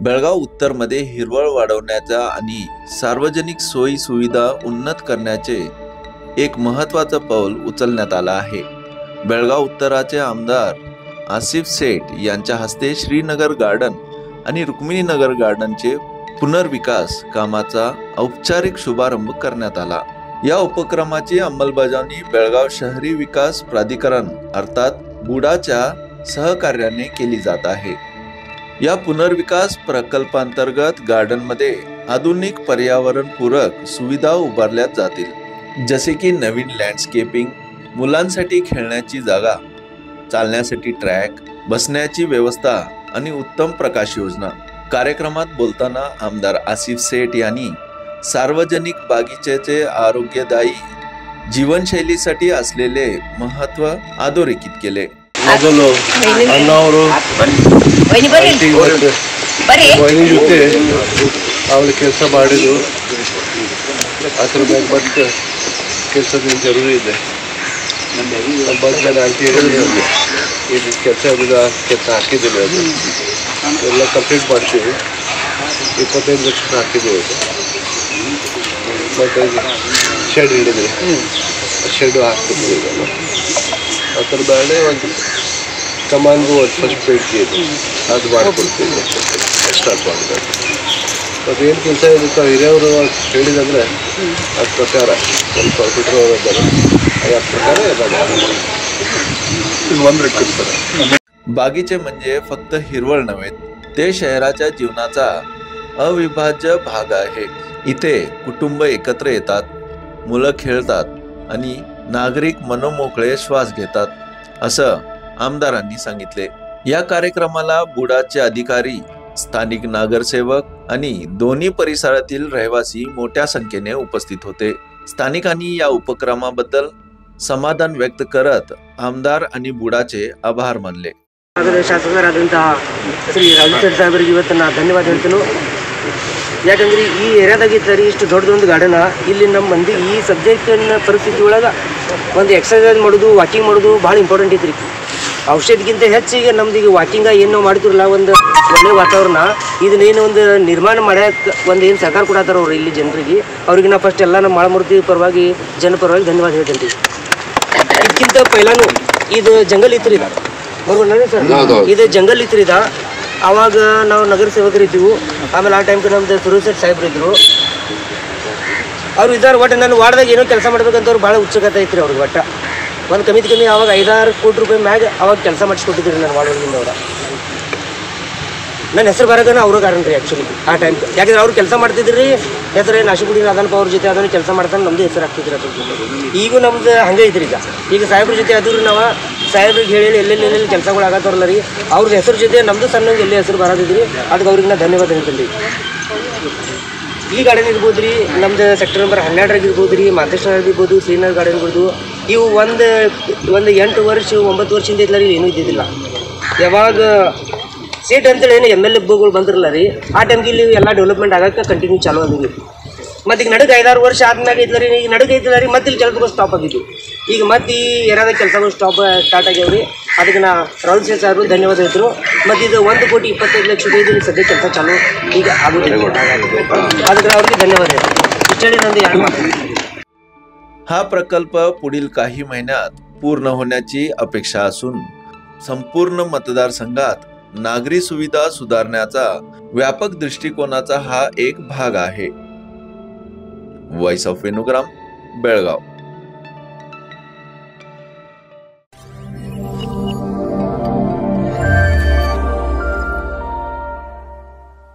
बेळगाव उत्तर मध्ये हिरवळ वाढवण्याचा आणि सार्वजनिक सोयी सुविधा उन्नत करण्याचे एक महत्त्वाचं पाऊल उचलण्यात आलं आहे। बेळगाव उत्तराचे आमदार आसिफ सेठ यांच्या हस्ते श्रीनगर गार्डन आणि रुक्मिणीनगर गार्डनचे पुनर्विकास कामाचा औपचारिक शुभारंभ करण्यात आला। या उपक्रमाची अंमलबजावणी बेळगाव शहरी विकास प्राधिकरण अर्थात बुडाच्या सहकार्याने केली जात आहे। या पुनर्विकास प्रकल्पांतर्गत गार्डनमध्ये आधुनिक पर्यावरणपूरक सुविधा उभारल्या जातील, जसे की नवीन लँडस्केपिंग, मुलांसाठी खेळण्याची जागा, चालण्यासाठी ट्रॅक, बसण्याची व्यवस्था आणि उत्तम प्रकाश योजना। कार्यक्रमात बोलताना आमदार आसिफ सेठ यांनी सार्वजनिक बागीचेचे आरोग्यदायी जीवनशैलीसाठी असलेले महत्त्व अधोरेखित केले। ಕೆಲಸ ಮಾಡಿದ್ರು ಅದ್ರ ಮೇಲೆ ಬಂದು ಕೆಲಸದಿಂದ ಜರೂರಿ ಇದೆ ಬಂದ ಆಂಟಿ ಹೇಳಿದ್ರು ಇದು ಕೆಲಸ ಹಾಕಿದ್ದೀವಿ ಅದು ಎಲ್ಲ ಕಂಪ್ಲೀಟ್ ಮಾಡ್ತೀವಿ 25 ಲಕ್ಷ ಹಾಕಿದ್ದೀವಿ ಅದು ಮತ್ತು ಶೆಡ್ ಹಿಡಿದ್ರಿ ಶೆಡ್ ಹಾಕ್ತಿದ್ವಿ ಅದ್ರ ಮೇಲೆ ಒಂದು ಕಮಾನ್ಗೂ ಒಂದು ಫಸ್ಟ್ ಪೇಂಟ್ಗೆ ಇದೆ ಅದು ಮಾಡ್ಕೊಡ್ತೀವಿ ಸ್ಟಾರ್ಟ್ ಮಾಡಬೇಕು। ಅದೇನು ಕೆಲಸ ಇರುತ್ತೆ ಹಿರಿಯವರು ಹೇಳಿದಂದರೆ ಅದ್ರ ಪ್ರಕಾರ ಸ್ವಲ್ಪ ಬಿಟ್ಟರು ಇದ್ದಾರೆ ಅದ್ರ ಪ್ರಕಾರ ಎಲ್ಲ ಒಂದು बागीचे म्हणजे फक्त हिरवळ नव्हे, ते शहराच्या जीवनाचा अविभाज्य भाग आहे। इथे कुटुंब एकत्र येतात, मुलं खेळतात आणि नागरिक मनोमोकळे श्वास घेतात, असं आमदारांनी सांगितले। या कार्यक्रमाला बुडाचे अधिकारी, स्थानिक नगरसेवक आणि दोन्ही परिसरातील रहिवासी मोठ्या संख्येने उपस्थित होते। स्थानिकांनी या उपक्रमाबद्दल समाधान व्यक्त करत आमदार आणि बुडाचे आभार मानले। ಶಾಸಕರಾದಂತಹ ಶ್ರೀ ರಾಜಶೇಖರ್ ಸಾಹೇಬರಿಗೆ ಇವತ್ತು ನಾನು ಧನ್ಯವಾದ ಹೇಳ್ತೀನಿ। ಯಾಕಂದ್ರೆ ಈ ಏರಿಯಾದಾಗಿತ್ತು ಇಷ್ಟು ದೊಡ್ಡದೊಂದು ಗಾರ್ಡನ್, ಇಲ್ಲಿ ನಮ್ಮ ಮಂದಿ ಈ ಸಬ್ಜೆಕ್ಟಿನ ಪರಿಸ್ಥಿತಿ ಒಳಗೆ ಒಂದು ಎಕ್ಸರ್ಸೈಸ್ ಮಾಡೋದು, ವಾಕಿಂಗ್ ಮಾಡೋದು ಭಾಳ ಇಂಪಾರ್ಟೆಂಟ್ ಐತ್ರಿ। ಔಷಧಿಗಿಂತ ಹೆಚ್ಚಿಗೆ ನಮ್ದು ಈಗ ವಾಕಿಂಗ ಏನು ನಾವು ಮಾಡ್ತಿರಲ್ಲ, ಒಂದು ಒಳ್ಳೆ ವಾತಾವರಣ ಇದನ್ನೇನು ಒಂದು ನಿರ್ಮಾಣ ಮಾಡೋಕ್ಕೆ ಒಂದು ಏನು ಸಹಕಾರ ಕೊಡತ್ತಾರ ಅವ್ರು ಇಲ್ಲಿ ಜನರಿಗೆ, ಅವ್ರಿಗೆ ನಾ ಫಸ್ಟ್ ಎಲ್ಲ ನಮ್ಮ ಮಾಳಮೂರ್ತಿ ಪರವಾಗಿ ಜನ ಪರವಾಗಿ ಧನ್ಯವಾದ ಹೇಳ್ತೇನೆ ರೀ। ಇದಕ್ಕಿಂತ ಪೈಲಾನು ಇದು ಜಂಗಲ್ ಇತ್ತು ರೀ, ಬರೋಲ್ಲ ಸರ್, ಇದು ಜಂಗಲ್ ಇತ್ತು ರೀ। ಆವಾಗ ನಾವು ನಗರ ಸೇವಕರು ಇದ್ದೀವಿ, ಆಮೇಲೆ ಆ ಟೈಮ್ಗೆ ನಮ್ದು ಸುರೇಶ್ ಸಾಹೇಬ್ರು ಇದ್ದರು, ಅವ್ರು ಇದ್ದಾರೆ। ಒಟ್ಟು ನಾನು ವಾರ್ಡ್ದಾಗ ಏನೋ ಕೆಲಸ ಮಾಡ್ಬೇಕಂತ ಅವ್ರು ಭಾಳ ಉತ್ಸುಕತೆ ಐತ್ರಿ ಅವ್ರಿಗೆ। ಒಟ್ಟು ಒಂದು ಕಮ್ಮಿ ಅವಾಗ 5-6 ಕೋಟಿ ರೂಪಾಯಿ ಮ್ಯಾಗ ಅವಾಗ ಕೆಲಸ ಮಾಡಿಸ್ಕೊಟ್ಟಿದ್ರಿ ನಾನು ವಾರ್ಡ್ಗಳಿಂದ ಅವ್ರ। ನನ್ನ ಹೆಸರು ಬರೋದನ್ನ ಅವರು ಕಾರಣ ರೀ ಆ್ಯಕ್ಚುಲಿ ಆ ಟೈಮ್, ಯಾಕಂದ್ರೆ ಅವ್ರು ಕೆಲಸ ಮಾಡ್ತಿದ್ರಿ ಹೆಸರು ನಾಶಗುಡಿ ಅದನಪ್ಪ ಅವ್ರ ಜೊತೆ ಅದನ್ನು ಕೆಲಸ ಮಾಡ್ತಾನೆ ನಮ್ಮದು ಹೆಸರು ಆಗ್ತಿದ್ರಿ ಅದ್ರ ಜೊತೆ। ಈಗೂ ನಮ್ದು ಹಂಗೆ ಐತ್ರಿ ಈಗ ಸಾಹೇಬ್ರ ಜೊತೆ ಅದು ನಾವು ಸಾಹೇಬ್ರಿಗೆ ಹೇಳಿ ಎಲ್ಲೆಲ್ಲಿ ಕೆಲಸಗಳು ಆಗತ್ತವ್ರಲ್ಲ ರೀ, ಅವ್ರ ಹೆಸರು ಜೊತೆ ನಮ್ಮದು ಸಣ್ಣಗೆ ಎಲ್ಲಿ ಹೆಸರು ಬರೋದಿದ್ರಿ, ಅದಕ್ಕೆ ಅವ್ರಿಗೆ ನಾ ಧನ್ಯವಾದ ಹೇಳ್ತೀನಿ ರೀ। ಈ ಗಾರ್ಡನ್ ಇರ್ಬೋದು ರೀ, ನಮ್ದು ಸೆಕ್ಟರ್ ನಂಬರ್ 12 ಇರ್ಬೋದು ರೀ, ಮಾಂತೇಶ್ವರ ಇರ್ಬೋದು, ಶ್ರೀನಗರ್ ಗಾರ್ಡನ್ ಇರ್ಬೋದು, ಇವು ಒಂದು 8 ವರ್ಷ 9 ವರ್ಷದಿಂದ ಇತ್ತಲ್ಲ ರೀ, ಏನೂ ಇದ್ದಿದ್ದಿಲ್ಲ। ಯಾವಾಗ ಸೇಟ್ ಅಂತೇಳಿ ಏನು MLAಗಳು ಬಂದಿರಲ್ಲ ರೀ, ಆ ಟೈಮ್ಗೆ ಇಲ್ಲಿ ಎಲ್ಲ ಡೆವಲಪ್ಮೆಂಟ್ ಆಗೋಕ್ಕೆ ಕಂಟಿನ್ಯೂ ಚಾಲು ಆಗಿದ್ವಿ। ಮತ್ತು ಈಗ ನಡುಗೆ 5-6 ವರ್ಷ ಆದ್ಮೇಲೆ ಐತಿಲ್ಲ ರೀ, ಈಗ ನಡುಗೆ ಐತಿಲ್ಲ ರೀ, ಮತ್ತೆ ಇಲ್ಲಿ ಕೆಲಸಗಳು ಸ್ಟಾಪ್ ಆಗಿದ್ವಿ। ಈಗ ಮತ್ತೆ ಈ ಏರಿಯಾದಾಗ ಕೆಲಸಗಳು ಸ್ಟಾರ್ಟ್ ಆಗ್ಯಾವ ರೀ, ಅದಕ್ಕೆ ನಾ ರಾಹುಲ್ ಶೇಖ್ ಸಾಹೇಬ್ರು ಧನ್ಯವಾದ ಹೇಳ್ತರು। ಮತ್ತು ಇದು 1,25,00,000 ರೂಪಾಯಿ ಸದ್ಯ ಕೆಲಸ ಚಾಲು ಈಗ ಆಗೋದಿಲ್ಲ, ಅದಕ್ಕೆ ಅವ್ರಿಗೆ ಧನ್ಯವಾದ ಹೇಳ್ತೀನಿ। ಇಷ್ಟೇ ನಂದು 2 ಮಾತು। हा प्रकल्प पुढील काही महिन्यात पूर्ण होण्याची अपेक्षा असून संपूर्ण मतदारसंघात नागरी सुविधा सुधारण्याचा व्यापक दृष्टिकोनाचा हा एक भाग आहे। Voice of Venugram, Belgaum.